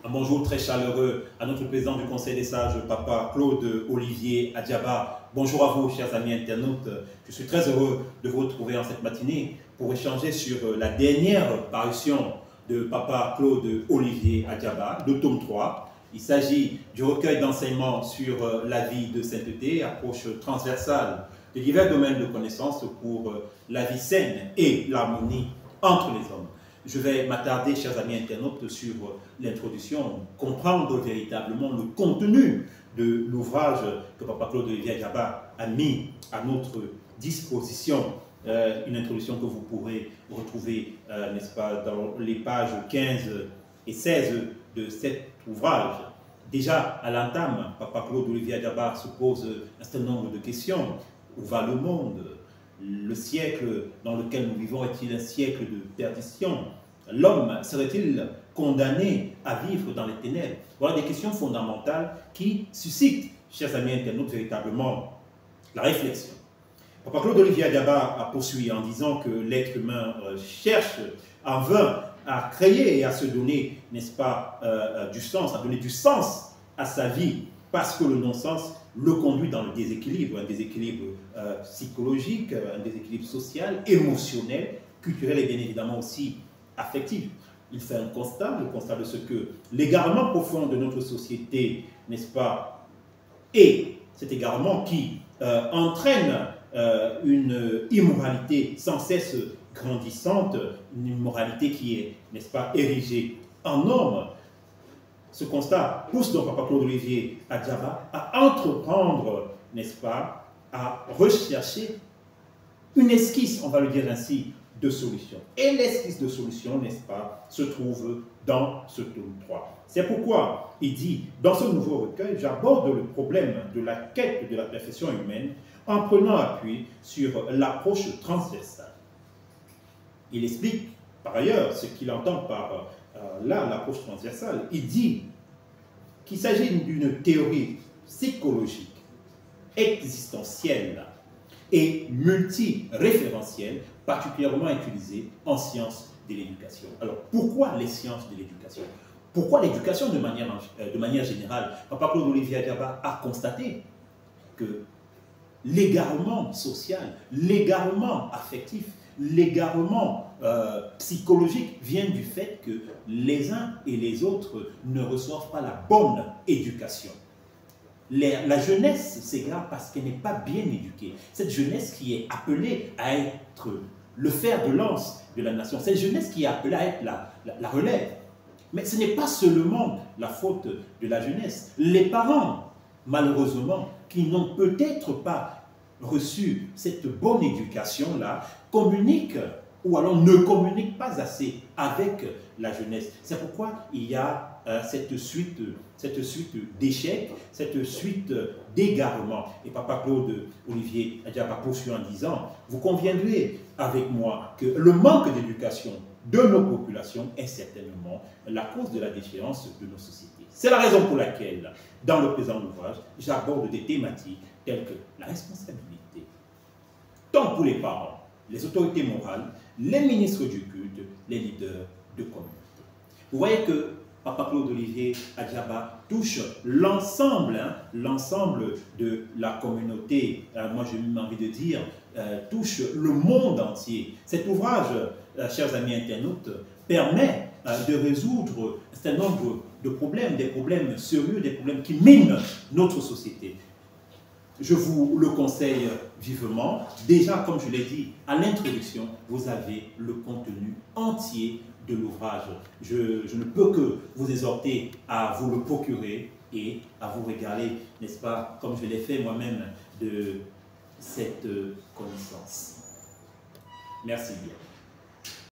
Un bonjour très chaleureux à notre président du Conseil des sages, Papa Claude Olivier Adjaba. Bonjour à vous, chers amis internautes. Je suis très heureux de vous retrouver en cette matinée pour échanger sur la dernière parution de Papa Claude Olivier Adjaba, le tome 3. Il s'agit du recueil d'enseignements sur la vie de sainteté, approche transversale de divers domaines de connaissances pour la vie saine et l'harmonie entre les hommes. Je vais m'attarder, chers amis internautes, sur l'introduction, comprendre véritablement le contenu de l'ouvrage que Papa Claude Olivier Adjaba a mis à notre disposition. Une introduction que vous pourrez retrouver, n'est-ce pas, dans les pages 15 et 16 de cet ouvrage. Déjà, à l'entame, Papa Claude Olivier Adjaba se pose un certain nombre de questions. Où va le monde? Le siècle dans lequel nous vivons est-il un siècle de perdition? L'homme serait-il condamné à vivre dans les ténèbres? Voilà des questions fondamentales qui suscitent, chers amis internautes, véritablement la réflexion. Papa Claude Olivier Adjaba a poursuivi en disant que l'être humain cherche en vain à créer et à se donner, n'est-ce pas, du sens, à donner du sens à sa vie, parce que le non-sens le conduit dans le déséquilibre, un déséquilibre psychologique, un déséquilibre social, émotionnel, culturel et bien évidemment aussi affectif. Il fait un constat, le constat de ce que l'égarement profond de notre société, n'est-ce pas, et cet égarement qui entraîne une immoralité sans cesse grandissante, une immoralité qui est, n'est-ce pas, érigée en norme. Ce constat pousse donc Papa Claude Olivier Adjaba à entreprendre, n'est-ce pas, à rechercher une esquisse, on va le dire ainsi, de solution. Et l'esquisse de solution, n'est-ce pas, se trouve dans ce tome 3. C'est pourquoi il dit, dans ce nouveau recueil, j'aborde le problème de la quête de la perfection humaine en prenant appui sur l'approche transversale. Il explique, par ailleurs, ce qu'il entend par là, l'approche transversale. Il dit qu'il s'agit d'une théorie psychologique, existentielle et multiréférentielle, particulièrement utilisée en sciences de l'éducation. Alors, pourquoi les sciences de l'éducation? Pourquoi l'éducation de manière générale? Papa Claude Olivier Adjaba a constaté que l'égarement social, l'égarement affectif, l'égarement psychologique vient du fait que les uns et les autres ne reçoivent pas la bonne éducation. La jeunesse s'égare parce qu'elle n'est pas bien éduquée. Cette jeunesse qui est appelée à être le fer de lance de la nation, cette jeunesse qui est appelée à être la relève. Mais ce n'est pas seulement la faute de la jeunesse. Les parents, malheureusement, qui n'ont peut-être pas reçu cette bonne éducation-là, communiquent ou alors ne communiquent pas assez avec la jeunesse. C'est pourquoi il y a cette suite d'échecs, cette suite d'égarements. Et Papa Claude Olivier Adjaba poursuit en disant, vous conviendrez avec moi que le manque d'éducation de nos populations est certainement la cause de la déchéance de nos sociétés. C'est la raison pour laquelle, dans le présent ouvrage, j'aborde des thématiques telles que la responsabilité, tant pour les parents, les autorités morales, les ministres du culte, les leaders de communauté. Vous voyez que Papa Claude Olivier Adjaba touche l'ensemble de la communauté, moi j'ai même envie de dire, touche le monde entier. Cet ouvrage, chers amis internautes, permet de résoudre un certain nombre de problèmes, des problèmes sérieux, des problèmes qui minent notre société. Je vous le conseille vivement. Déjà, comme je l'ai dit à l'introduction, vous avez le contenu entier de l'ouvrage. Je ne peux que vous exhorter à vous le procurer et à vous régaler, n'est-ce pas, comme je l'ai fait moi-même, de cette connaissance. Merci bien.